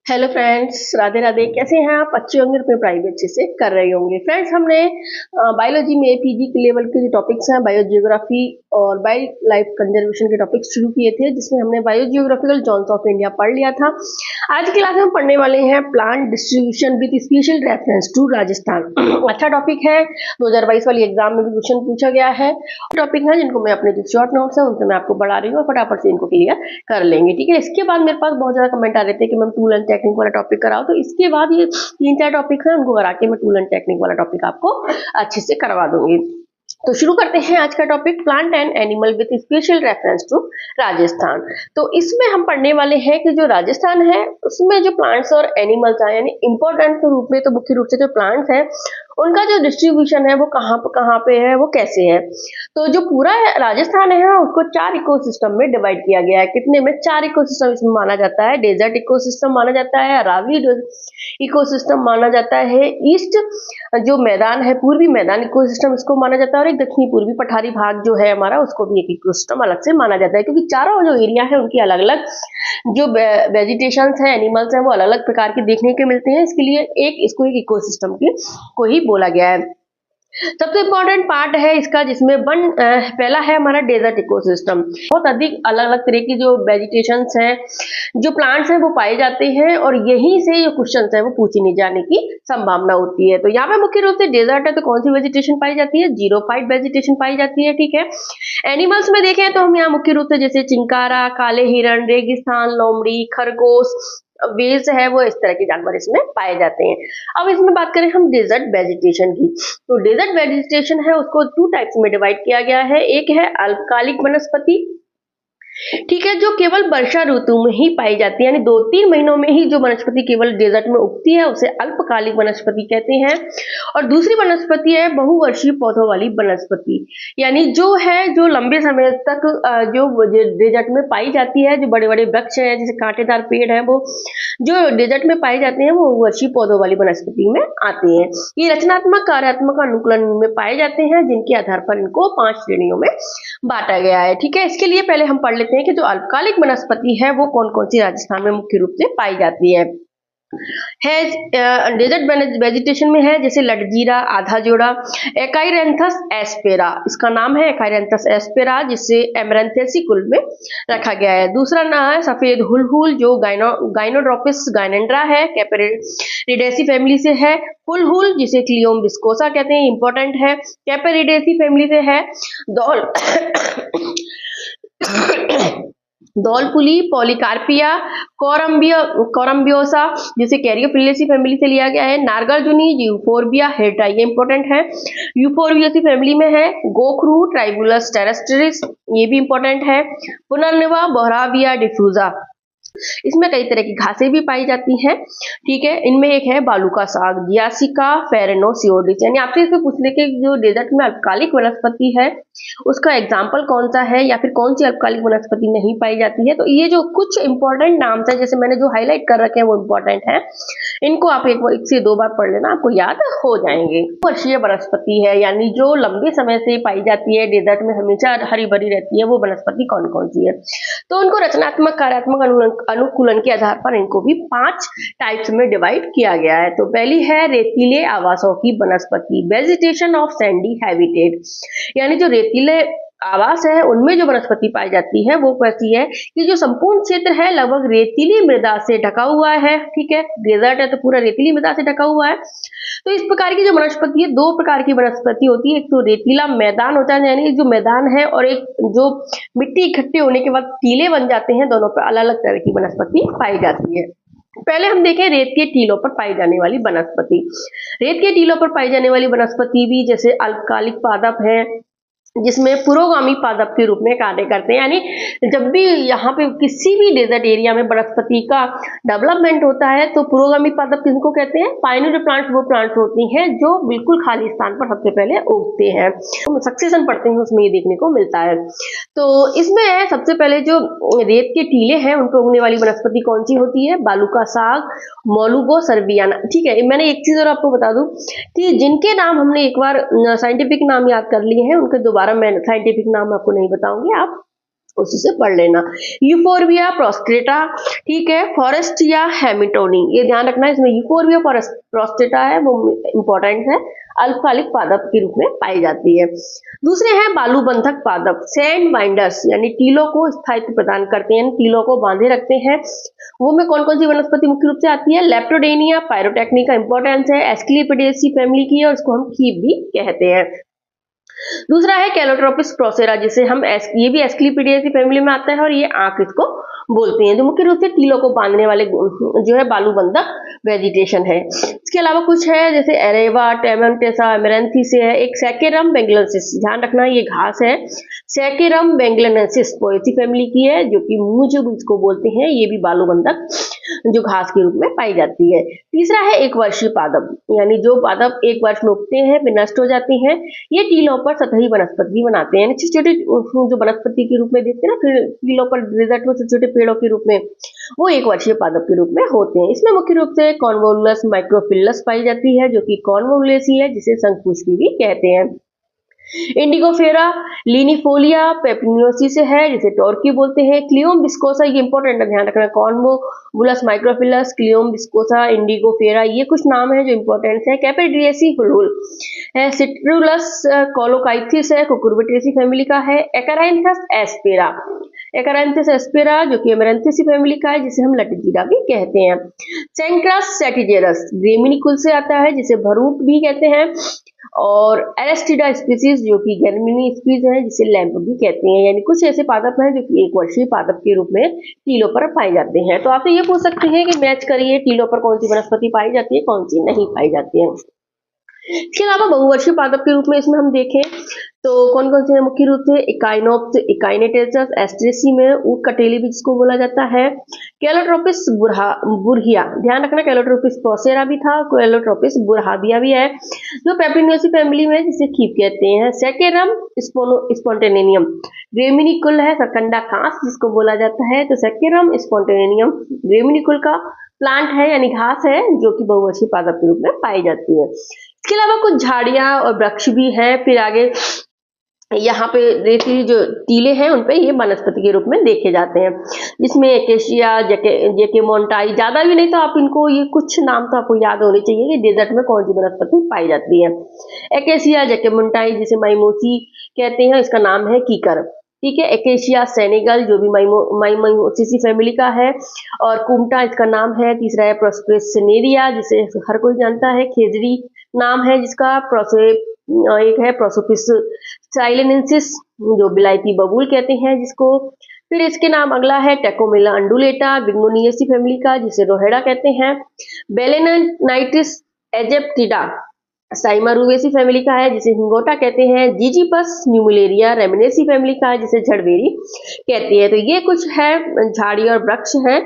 Hello friends, Radhe Radhe. कैसे हैं आप? अच्छे होंगे, अपने पढ़ाई भी अच्छे से कर रहे होंगे। फ्रेंड्स, हमने बायोलॉजी में पीजी के लेवल के जो टॉपिक्स हैं, बायोजियोग्राफी और वाइल्ड लाइफ कंजर्वेशन के टॉपिक्स शुरू किए थे, जिसमें हमने बायोजियोग्राफिकल जोन्स ऑफ इंडिया पढ़ लिया था। आज की क्लास में हम पढ़ने वाले हैं plant distribution with special reference to Rajasthan. अच्छा टॉपिक है, 2022 वाली एग्जाम में भी क्वेश्चन पूछा गया है। टॉपिक है जिनको मैं अपने जो शॉर्ट नोट्स हैं उनसे मैं आपको बढ़ा रही हूँ, फटाफट से इनको क्लियर कर लेंगे। ठीक है, इसके बाद मेरे पास बहुत ज्यादा कमेंट आ रहे थे कि मैम टूल एंड टेक्निक वाला टॉपिक कराओ, तो इसके बाद ये 3-4 टॉपिक है, उनको करा के मैं टूल एंड टेक्निक वाला टॉपिक आपको अच्छे से करवा दूंगी। तो शुरू करते हैं आज का topic, plant and animal with special reference to Rajasthan. तो इसमें हम पढ़ने वाले हैं कि जो राजस्थान है उसमें जो प्लांट्स और एनिमल्स हैं, यानी इंपॉर्टेंट रूप में तो मुख्य रूप से जो प्लांट्स हैं उनका जो डिस्ट्रीब्यूशन है वो कहाँ पे है, वो कैसे है। तो जो पूरा राजस्थान है उसको 4 इकोसिस्टम में डिवाइड किया गया है। कितने में? 4 इकोसिस्टम इसमें माना जाता है। डेजर्ट इकोसिस्टम माना जाता है, अरावली इकोसिस्टम माना जाता है, ईस्ट जो मैदान है, पूर्वी मैदान इकोसिस्टम इसको माना जाता है, और एक दक्षिणी पूर्वी पठारी भाग जो है हमारा, उसको भी एक इकोसिस्टम अलग से माना जाता है। क्योंकि चारों जो एरिया है उनकी अलग अलग जो वेजिटेशन है, एनिमल्स हैं, वो अलग अलग प्रकार के देखने के मिलते हैं। इसके लिए इसको एक इकोसिस्टम की को ही बोला गया है। सबसे इम्पोर्टेंट पार्ट है इसका, जिसमें पहला है हमारा डेजर्ट इकोसिस्टम। बहुत अधिक अलग अलग तरह की जो वेजिटेशंस हैं, जो प्लांट्स हैं, वो पाए जाते हैं, और यहीं से जो क्वेश्चंस हैं वो पूछे नहीं जाने की संभावना होती है। तो यहाँ पे मुख्य रूप से डेजर्ट है तो कौन सी वेजिटेशन पाई जाती है? जीरोफाइट वेजिटेशन पाई जाती है। ठीक है, एनिमल्स में देखें तो हम यहाँ मुख्य रूप से जैसे चिंकारा, काले हिरण, रेगिस्तान लोमड़ी, खरगोश, वेज है, वो इस तरह के जानवर इसमें पाए जाते हैं। अब इसमें बात करें हम डेजर्ट वेजिटेशन की, तो डेजर्ट वेजिटेशन है उसको 2 टाइप्स में डिवाइड किया गया है। एक है अल्पकालिक वनस्पति, ठीक है, जो केवल वर्षा ऋतु में ही पाई जाती है, यानी 2-3 महीनों में ही जो वनस्पति केवल डेजर्ट में उगती है उसे अल्पकालिक वनस्पति कहते हैं। और दूसरी वनस्पति है बहुवर्षीय पौधों वाली वनस्पति, यानी जो लंबे समय तक जो डेजर्ट में पाई जाती है, जो बड़े बड़े वृक्ष हैं, जैसे कांटेदार पेड़ हैं, वो जो डेजर्ट में पाए जाते हैं वो बहुवर्षीय पौधों वाली वनस्पति में आते हैं। ये रचनात्मक, कार्यात्मक, अनुकूलन में पाए जाते हैं, जिनके आधार पर इनको 5 श्रेणियों में बांटा गया है। ठीक है, इसके लिए पहले हम पढ़ लेते हैं कि जो अल्पकालिक वनस्पति है वो कौन कौन सी राजस्थान में मुख्य रूप से पाई जाती है। डेजर्ट वेजिटेशन में है जैसे लटजीरा, आधा जोड़ा, एकाइरेंथस एस्पेरा, इसका नाम है एकाइरेंथस एस्पेरा, जिसे एमरैंथेसी कुल में रखा गया है। दूसरा नाम है सफेद हुलहुल, जो गाइनोड्रोपिस गाइनेंड्रा है, कैपेरिडेसी फैमिली से है। हुलहुल जिसे क्लियोम विस्कोसा कहते हैं, इंपॉर्टेंट है, कैपेरिडेसी फैमिली से है। दौलपुली, पॉलीकार्पिया, कोरम्बियोसा जिसे कैरियोफिलेसी फैमिली से लिया गया है। नार्गार्जुनी, यूफोर्बिया हेटा, ये इंपॉर्टेंट है, यूफोर्बियासी फैमिली में है। गोखरू, ट्राइबुलस टेरेस्ट्रिस, ये भी इंपॉर्टेंट है। पुनर्नवा, बोहराविया डिफ्यूजा, इसमें कई तरह की घासें भी पाई जाती हैं। ठीक है, इनमें एक है बालू का साग, जियासिका फेरेनोसियोडिस, यानी आपसे इसमें पूछ ले कि जो डेजर्ट में अल्पकालिक वनस्पति है उसका एग्जाम्पल कौन सा है, या फिर कौन सी अल्पकालिक वनस्पति नहीं पाई जाती है। तो ये जो कुछ इंपॉर्टेंट नाम है, जैसे मैंने जो हाईलाइट कर रखे हैं वो इंपॉर्टेंट है, इनको आप एक से 2 बार पढ़ लेना, आपको याद हो जाएंगे। वर्षीय वनस्पति है, यानी जो लंबे समय से पाई जाती है, डेजर्ट में हमेशा हरी भरी रहती है, वो वनस्पति कौन कौन सी है। तो उनको रचनात्मक, कार्यात्मक, अनुकूलन के आधार पर इनको भी 5 टाइप्स में डिवाइड किया गया है। तो पहली है रेतीले आवासों की वनस्पति, वेजिटेशन ऑफ सैंडी हैबिटेट, यानी जो रेतीले आवास है उनमें जो वनस्पति पाई जाती है वो कैसी है कि जो संपूर्ण क्षेत्र है लगभग रेतीली मृदा से ढका हुआ है। ठीक है, डेजर्ट है तो पूरा रेतीली मृदा से ढका हुआ है। तो इस प्रकार की जो वनस्पति है, 2 प्रकार की वनस्पति होती है, एक तो रेतीला मैदान होता है, यानी जो मैदान है, और एक जो मिट्टी इकट्ठे होने के बाद टीले बन जाते हैं, दोनों पर अलग अलग तरह की वनस्पति पाई जाती है। पहले हम देखें रेत के टीलों पर पाई जाने वाली वनस्पति। रेत के टीलों पर पाई जाने वाली वनस्पति भी जैसे अल्पकालिक पादप है, जिसमें पुरोगामी पादप के रूप में कार्य करते हैं, यानी जब भी यहाँ पे किसी भी डेजर्ट एरिया में वनस्पति का डेवलपमेंट होता है तो पुरोगामी पादप किसको कहते हैं? पायनियर प्लांट्स वो प्लांट्स होती हैं जो बिल्कुल खाली स्थान पर सबसे पहले उगते हैं। तो सक्सेशन पढ़ते हैं उसमें ये देखने को मिलता है। तो इसमें सबसे पहले जो रेत के टीले हैं उन पर उगने वाली वनस्पति कौन सी होती है? बालू का साग, मोलुगो सर्वियाना। ठीक है, मैंने एक चीज और आपको बता दूं कि जिनके नाम हमने एक बार साइंटिफिक नाम याद कर लिए हैं, उनके दोबारा मैं साइंटिफिक नाम आपको नहीं बताऊंगी, आप उसी से पढ़ लेना। यूफोरबिया प्रोस्टेटा, ठीक है, फॉरेस्ट या हेमिटोनी, ये ध्यान रखना है। इसमें यूफोरबिया प्रोस्टेटा है वो इंपॉर्टेंट है, अल्पकालिक पादप के रूप में पाई जाती है। दूसरे हैं बालूबंधक पादप, सैंड बाइंडर्स, यानी टीलों को स्थायित्व प्रदान करते हैं, टीलों को बांधे रखते हैं। वो में कौन कौन सी वनस्पति मुख्य रूप से आती है? लेप्टोडेनिया पायरोटेक्नी का इंपॉर्टेंस है, एस्क्लेपिडेसी फैमिली की है और इसको हम खीप भी कहते हैं। दूसरा है कैलोट्रोपिस प्रोसेरा, जिसे हम ये भी एस्क्लेपिडेसी फैमिली में आता है और ये आंख इसको बोलते हैं, जो मुख्य रूप से टीलों को बांधने वाले जो है बालूबंधक वेजिटेशन है। इसके अलावा कुछ है जैसे एरेवा, टेमेंटेसा, एमेरेंथिस है, एक सैकेरम बेंगलेंसिस, ध्यान रखना ये घास है, सैकेरम बेंगलेंसिस पोएसी फैमिली की है, जो कि मूंज इसको बोलते हैं, ये भी बालूबंधक जो घास के रूप में पाई जाती है। तीसरा है एक वर्षीय पादप, यानी जो पादप एक वर्ष में उगते हैं फिर नष्ट हो जाते हैं, ये टीलों पर सतही वनस्पति बनाते हैं, छोटे छोटे जो वनस्पति के रूप में देखते हैं ना, फिर टीलों पर डेजर्ट में छोटे छोटे पेड़ों के रूप में, वो एक वर्षीय पादप के रूप में होते हैं। इसमें मुख्य रूप से कॉन्वोलुलस माइक्रोफिलस पाई जाती है, जो कि कॉन्वोलुलेसी है, जिसे शंखपुष्पी भी कहते हैं। इंडिगोफेरा लिनिफोलिया पेपिनियोसी से है, जिसे टॉर्की बोलते हैं। क्लियोम विस्कोसा, ये इंपॉर्टेंट है, ध्यान रखना, कॉन्वोलुलस माइक्रोफिलस, क्लियोम विस्कोसा, इंडिगोफेरा, ये कुछ नाम है जो इंपॉर्टेंट है। कैपेड्रिएसी हुलहुल है, सिट्रुलस कोलोकाइथिस है, कुकुरबिटेसी फैमिली का है। एकराइंथस एस्पेरा, एकराइंथस एस्पेरा जो कि एमेरेंथिसी फैमिली का है, जिसे हम लटजीरा भी कहते हैं। सेंक्रस सेटिजेरस ग्रेमिनिकुल से आता है, जिसे भरूट भी कहते हैं। और एरेस्टिडा स्पीसीज जो कि गर्मिनी स्पीज है, जिसे लैंप भी कहते हैं। यानी कुछ ऐसे पादप हैं जो कि एक वर्षीय पादप के रूप में टीलों पर पाए जाते हैं। तो आपसे ये पूछ सकते हैं कि मैच करिए टीलों पर कौन सी वनस्पति पाई जाती है, कौन सी नहीं पाई जाती है। इसके अलावा बहुवर्षीय पादप के रूप में इसमें हम देखें तो कौन कौन से हैं? मुख्य रूप से इकाइनोप्स, इकाइनेटेसस, एस्ट्रेसी में ऊट कटेली भी जिसको बोला जाता है। कैलोट्रोपिस बुरहिया, ध्यान रखना, कैलोट्रोपिस प्रोसेरा भी था, कैलोट्रोपिस बुरहाबिया भी है, जो पेप्रिनियोसी फैमिली में जिसे खीप कहते हैं। सेकेरम स्पॉन्टेनियम ग्रेमिनिकुल है, सरकंडा घास जिसको बोला जाता है, तो सेकेरम स्पॉन्टेनियम ग्रेमिनिकुल का प्लांट है, यानी घास है, जो कि बहुवर्षीय पादप के रूप में पाई जाती है। इसके अलावा कुछ झाड़ियां और वृक्ष भी हैं। फिर आगे यहाँ पे रेतीली जो टीले हैं उन पे ये वनस्पति के रूप में देखे जाते हैं, जिसमें एकेशिया, जेकेमोंटाई, ज्यादा भी नहीं तो आप इनको ये कुछ नाम तो आपको याद होने चाहिए कि डेजर्ट में कौन सी वनस्पति पाई जाती है। एकेशिया जेकेमोंटाई जिसे माइमोसी कहते हैं, इसका नाम है कीकर, ठीक है। एकेशिया सेनेगल जो भी माइमोसिसी फैमिली का है, और कुमटा इसका नाम है। तीसरा है प्रोस्पेरस सिनेरिया, जिसे हर कोई जानता है, खेजड़ी नाम है जिसका। एक है प्रोसोपिस साइलेनेंसिस जो बिलायती बबूल कहते हैं जिसको। फिर इसके नाम अगला है टेकोमिला अंडुलेटा बिग्नोनियसी फैमिली का, जिसे रोहेड़ा कहते हैं। बेलेनाइटिस एजेप्टिडा साइमारुवेसी फैमिली का है, जिसे हिंगोटा कहते हैं। जीजीपस न्यूमुलेरिया रेमिनेसी फैमिली का है, जिसे झड़बेरी कहते हैं। तो ये कुछ है झाड़ी और वृक्ष हैं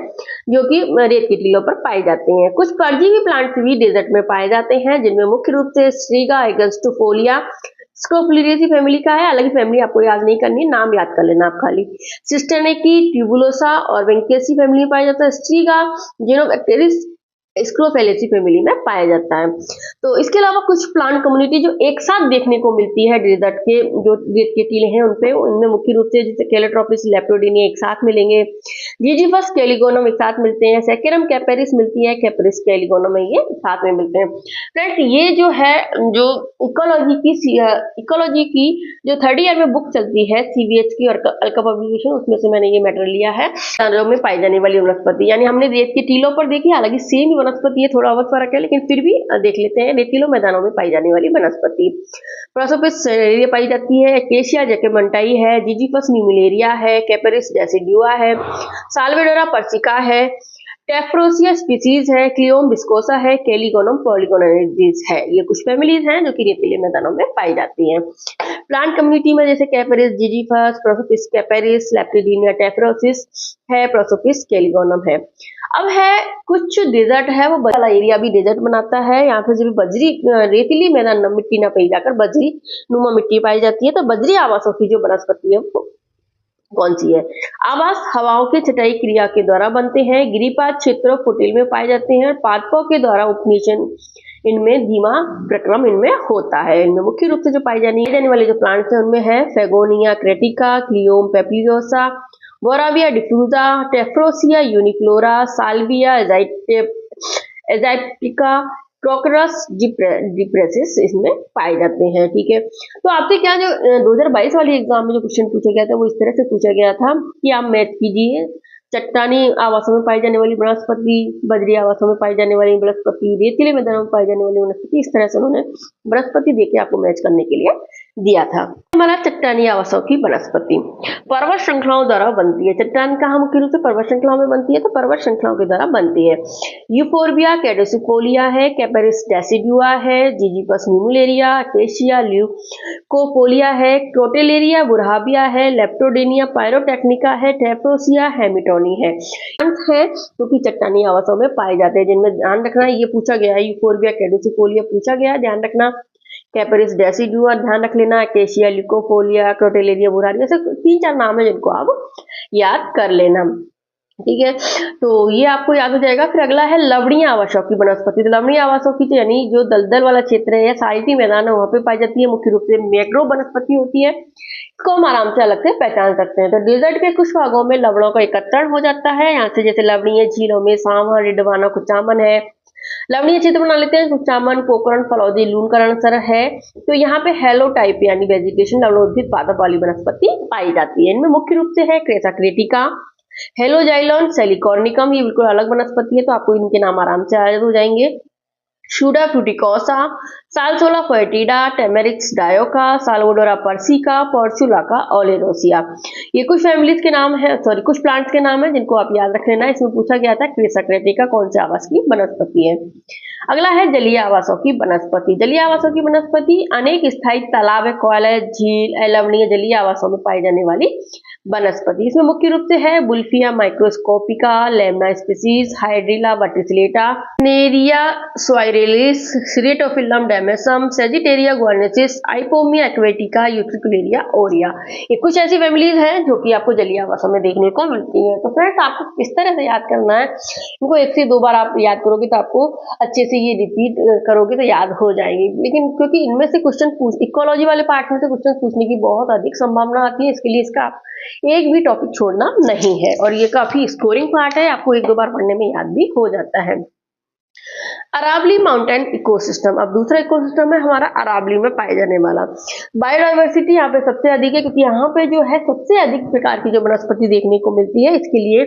जो कि रेत की टीलों पर पाए जाते हैं। कुछ परजीवी प्लांट्स भी डेजर्ट में पाए जाते हैं, जिनमें मुख्य रूप से स्ट्रीगा एगस्टोफोलिया स्कोफिलिडेसी फैमिली का है। अलग फैमिली आपको याद नहीं करनी, नाम याद कर लेना आप खाली। सिस्टेनेकी ट्यूबुलोसा और वेंकेसी फैमिली में पाया जाता है। स्ट्रीगा जिनोबैक्टेरिस स्क्रोफेलेसी फैमिली में पाया जाता है। तो इसके अलावा कुछ प्लांट कम्युनिटी जो एक साथ देखने को मिलती है डेजर्ट के जो रेत के टीले हैं उनपे, इनमें मुख्य रूप से जैसे कैलोट्रोपिस लेप्टोडिनिया एक साथ मिलेंगे, जीजीफस कैलिगोनम एक साथ मिलते हैं, सेकेरम कैपेरिस मिलती है, कैपेरिस कैलिगोनम ये साथ में मिलते हैं। फ्रेंड्स ये जो है जो इकोलॉजी की जो 3rd ईयर में बुक चलती है CBH की और अल्का पब्लिकेशन, उसमें से मैंने ये मैटर लिया है। मैदानों में पाई जाने वाली वनस्पति, यानी हमने रेत के टीलों पर देखी, हालांकि सेम वनस्पति है, थोड़ा बहुत फर्क है, लेकिन फिर भी देख लेते हैं। रेतीलों मैदानों में पाई जाने वाली वनस्पति प्रोसोपिस सेनेरिया पाई जाती है, एकेशिया जेकेमोंटाई है, जीजीफस न्यूमुलेरिया है, कैपेरिस डेसिडुआ है, साल्वेडोरा पर्सिका है, टेफ्रोसिया स्पीसीज है, क्लियोम विस्कोसा है, कैलिगोनम पॉलीगोनेजिस है। ये कुछ फैमिलीज हैं जो कि रेतीले मैदानों में पाई जाती हैं। प्लांट कम्युनिटी में जैसे कैपेरिस जीजीफस, प्रोसोपिस कैपेरिस, लेप्टिडिनिया टेफ्रोसिस है, प्रोसोपिस कैलिगोनम है। अब है कुछ डेजर्ट है, वो वाला एरिया भी डेजर्ट बनाता है। यहाँ पे जब बजरी रेतीली मैदान मिट्टी ना पाई जाकर बजरी नुमा मिट्टी पाई जाती है, तो बजरी आवासों की जो वनस्पति है वो कौन सी है? आवास हवाओं के छटाई क्रिया के द्वारा बनते हैं। गिरिपात क्षेत्र फुटिल में पाए जाते हैं। पादपों के द्वारा उपनिषेचन इनमें धीमा प्रक्रम इनमें होता है। इनमें मुख्य रूप से जो पाई जाने वाले जो प्लांट्स हैं उनमें है फेगोनिया क्रेटिका, क्लियोम पेप्लियोसा, बोराविया डिफ्यूजा, टेफ्रोसिया यूनिफ्लोरा, साल्विया एजाइप्टिका, क्रोकरस डिप्रेसिस इसमें पाए जाते हैं। ठीक है, तो आपसे क्या जो 2022 वाली एग्जाम में जो क्वेश्चन पूछा गया था वो इस तरह से पूछा गया था कि आप मैच कीजिए चट्टानी आवासों में पाई जाने वाली वनस्पति, बजरी आवासों में पाई जाने वाली वनस्पति, रेतीले मैदानों में पाई जाने वाली वनस्पति, इस तरह से उन्होंने वनस्पति देके आपको मैच करने के लिए दिया था। हमारा चट्टानी आवासों की वनस्पति पर्वत श्रृंखलाओं द्वारा बनती है। चट्टान कहाँ मुख्य रूप से पर्वत श्रृंखलाओं में बनती है, तो पर्वत श्रृंखलाओं के द्वारा बनती है। यूफोर्बिया कैडोसिफोलिया है, कैपेरिस डेसिडुआ है, जीजीपस न्यूमुलेरिया, अकेशिया ल्यूकोपोलिया है, क्रोटेलेरिया बुरहाबिया है, लेप्टोडेनिया पायरोटेक्निका है, टेफ्रोसिया हेमिटोनी है। जो कि चट्टानी आवासों में पाए जाते हैं, जिनमें ध्यान रखना ये पूछा गया है, यूफोर्बिया कैडोसिफोलिया पूछा गया, ध्यान रखना, कैपेरिस डेसिडुआ ध्यान रख लेना, अकेशिया ल्यूकोपोलिया, क्रोटेलेरिया बुरहाबिया, ऐसे 3-4 नाम है जिनको आप याद कर लेना। ठीक है, तो ये आपको याद हो जाएगा। फिर अगला है लवणीय आवासों की वनस्पति। तो लवणीय आवासों की यानी जो दलदल वाला क्षेत्र है या साइटी मैदान है वहां पे पाई जाती है, मुख्य रूप से मैक्रो वनस्पति होती है। इसको हम आराम से अलग से पहचान सकते हैं। तो डेजर्ट के कुछ भागों में लवणों का एकत्रण हो जाता है, यहाँ से जैसे लवणीय झीलों में सांवा, रिडवाना, कुचामन है। लवणीय क्षेत्र बना लेते हैं, कुचामन, पोखरण, फलौदी, लूनकरणसर है। तो यहाँ पे हेलो टाइप यानी वेजिटेशन लवणोद्भिद पादप वाली वनस्पति पाई जाती है। इनमें मुख्य रूप से है क्रेसा क्रेटिका, हेलोजाइलॉन सेलिकॉर्निकम, ये बिल्कुल अलग वनस्पति है तो आपको इनके नाम आराम से याद हो जाएंगे। Suaeda fruticosa, Salsola foetida, Tamarix dioica, Salvadora persica, Portulaca oleracea, ये कुछ फैमिलीज के नाम है, सॉरी कुछ प्लांट्स के नाम है जिनको आप याद रख लेना। इसमें पूछा गया था क्रेसा क्रेटिका कौन से आवास की वनस्पति है। अगला है जलीय आवासों की वनस्पति। जलीय आवासों की वनस्पति अनेक स्थायी तालाब, कोयला, झील, लवणीय जलीय आवासों में पाई जाने वाली वनस्पति। इसमें मुख्य रूप से है Wolffia microscopica, Lemna species, Hydrilla verticillata, नेरिया सोइरेलिस, Ceratophyllum demersum, Sagittaria guayanensis, Ipomoea aquatica, Utricularia aurea, ये कुछ ऐसी फैमिलीज हैं जो कि आपको जलीय आवासों में देखने को मिलती है। तो फ्रेंड्स आपको किस तरह से याद करना है, इनको 1 से 2 बार आप याद करोगे तो आपको अच्छे से ये रिपीट करोगे तो याद हो जाएंगे। लेकिन क्योंकि इनमें से क्वेश्चन इकोलॉजी वाले पार्ट में से क्वेश्चन पूछने की बहुत अधिक संभावना आती है, इसके लिए इसका एक भी टॉपिक छोड़ना नहीं है और ये काफी स्कोरिंग पार्ट है, आपको 1-2 बार पढ़ने में याद भी हो जाता है। अरावली माउंटेन इकोसिस्टम, अब दूसरा इकोसिस्टम है हमारा अरावली में पाए जाने वाला। बायोडाइवर्सिटी यहाँ पे सबसे अधिक है क्योंकि यहाँ पे जो है सबसे अधिक प्रकार की जो वनस्पति देखने को मिलती है, इसके लिए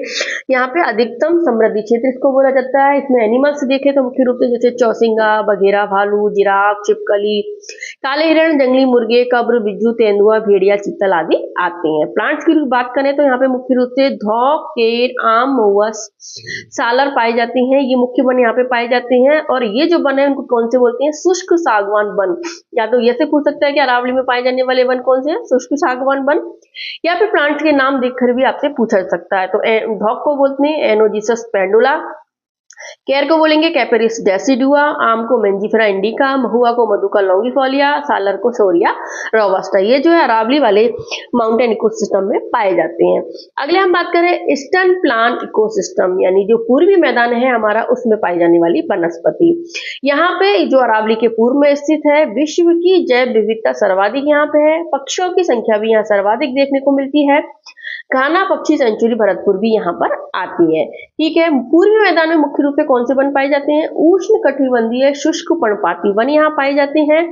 यहाँ पे अधिकतम समृद्धि क्षेत्र इसको बोला जाता है। इसमें एनिमल्स देखे तो मुख्य रूप से जैसे चौसिंगा, बघेरा, भालू, जिराफ, छिपकली, काले हिरण, जंगली मुर्गे, कब्र, बिज्जू, तेंदुआ, भेड़िया, चीतल आदि आते हैं। प्लांट्स की बात करें तो यहाँ पे मुख्य रूप से धौक, केर, आम, महुआ, सालर पाए जाते हैं, ये मुख्य वन यहाँ पे पाए जाते हैं। और ये जो वन है उनको कौन से बोलते हैं, शुष्क सागवान वन। या तो ये से पूछ सकता है कि अरावली में पाए जाने वाले वन कौन से हैं, शुष्क सागवान वन, या फिर प्लांट्स के नाम देखकर भी आपसे पूछा जा सकता है। तो धौक को बोलते हैं एनोजिसस पेंडुला, केर को बोलेंगे कैपेरिस डेसिडुआ, आम को मेंजिफेरा इंडिका, महुआ को मधुका लॉन्गिफोलिया, सालर को सोरिया रोबस्टा। ये जो है अरावली वाले माउंटेन इकोसिस्टम में पाए जाते हैं। अगले हम बात करें ईस्टर्न प्लांट इकोसिस्टम, यानी जो पूर्वी मैदान है हमारा उसमें पाई जाने वाली वनस्पति। यहाँ पे जो अरावली के पूर्व में स्थित है, विश्व की जैव विविधता सर्वाधिक यहाँ पे है, पक्षियों की संख्या भी यहाँ सर्वाधिक देखने को मिलती है। घाना पक्षी सेंचुरी भरतपुर भी यहाँ पर आती है। ठीक है, पूर्वी मैदान में मुख्य रूप से कौन से वन पाए जाते हैं, उष्ण कटिबंधीय शुष्क पर्णपाती वन यहाँ पाए जाते हैं,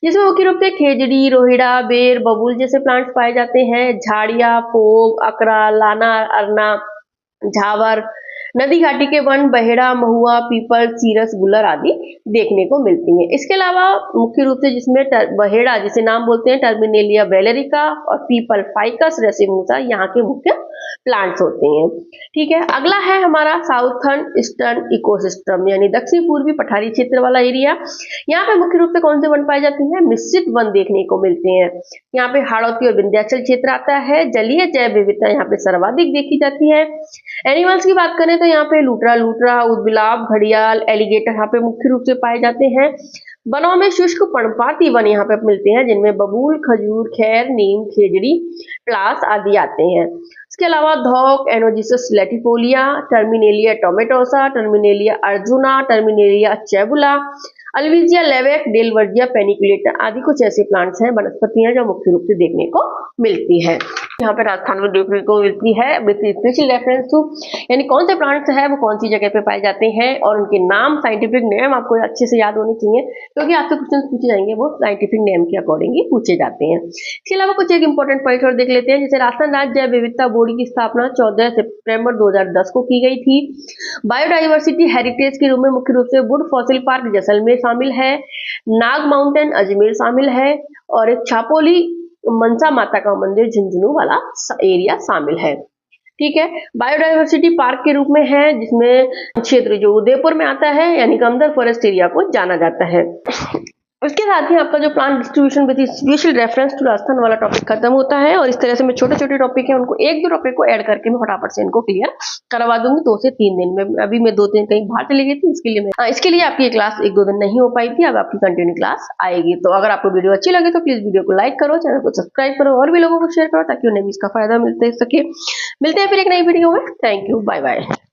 जिसमें मुख्य रूप से खेजड़ी, रोहिड़ा, बेर, बबूल जैसे प्लांट्स पाए जाते हैं। झाड़िया, फोग, अकरा, लाना, अरना, झावर, नदी घाटी के वन, बहेड़ा, महुआ, पीपल, सीरस, गुलर आदि देखने को मिलती हैं। इसके अलावा मुख्य रूप से जिसमें बहेड़ा जिसे नाम बोलते हैं टर्मिनेलिया वेलेरिका और पीपल फाइकस रेसिमोसा यहाँ के मुख्य प्लांट्स होते हैं। ठीक है, अगला है हमारा साउथर्न ईस्टर्न इकोसिस्टम, यानी दक्षिण पूर्वी पठारी क्षेत्र वाला एरिया। यहाँ पे मुख्य रूप से कौन से वन पाए जाते हैं, मिश्रित वन देखने को मिलते हैं। यहाँ पे हाड़ौती और विंध्याचल क्षेत्र आता है। जलीय जैव विविधता यहाँ पे सर्वाधिक देखी जाती है। एनिमल्स की बात करें तो यहाँ पे लूटरा, उदबिलाव, घड़ियाल, एलिगेटर यहाँ पे मुख्य रूप से पाए जाते हैं। वनों में शुष्क पर्णपाती वन यहाँ पे मिलते हैं, जिनमें बबूल, खजूर, खैर, नीम, खेजड़ी, प्लास आदि आते हैं। इसके अलावा धौक, Anogeissus latifolia, Terminalia tomentosa, Terminalia arjuna, Terminalia chebula Albizia lebbeck, Dalbergia paniculata आदि कुछ ऐसे प्लांट्स हैं, वनस्पतियां जो मुख्य रूप से देखने को मिलती है। यहाँ पे राजस्थान में देखने को मिलती है विद स्पेशल रेफरेंस टू, यानी कौन से प्लांट्स है वो कौन सी जगह पे पाए जाते हैं और उनके नाम, साइंटिफिक नेम आपको अच्छे से याद होने चाहिए, क्योंकि आपसे क्वेश्चन पूछे जाएंगे वो साइंटिफिक नेम के अकॉर्डिंग ही पूछे जाते हैं। इसके अलावा कुछ एक इंपॉर्टेंट पॉइंट और देख लेते हैं, जैसे राजस्थान राज्य जैव विविधता बोर्ड की स्थापना 14 सितंबर 2010 को की गई थी। बायोडाइवर्सिटी हेरिटेज के रूप में मुख्य रूप से वुड फॉसिल पार्क जैसलमेर शामिल है, नाग माउंटेन अजमेर शामिल है और एक छापोली मनसा माता का मंदिर झुंझुनू वाला एरिया शामिल है। ठीक है, बायोडाइवर्सिटी पार्क के रूप में है जिसमें क्षेत्र जो उदयपुर में आता है यानी कमदर फॉरेस्ट एरिया को जाना जाता है। उसके साथ ही आपका जो plant distribution with special reference to Rajasthan वाला टॉपिक खत्म होता है और इस तरह से मैं छोटे छोटे टॉपिक है उनको एक दो टॉपिक को ऐड करके मैं फटाफट से इनको क्लियर करवा दूंगी 2 से 3 दिन में। अभी मैं 2 दिन कहीं बाहर चली गई थी, इसके लिए आपकी क्लास 1-2 दिन नहीं हो पाई थी, अब आपकी कंटिन्यू क्लास आएगी। तो अगर आपको वीडियो अच्छी लगे तो प्लीज वीडियो को लाइक करो, चैनल को सब्सक्राइब करो और भी लोगों को शेयर करो ताकि उन्हें भी इसका फायदा मिलते सके। मिलते हैं फिर एक नई वीडियो में। Thank you, bye bye.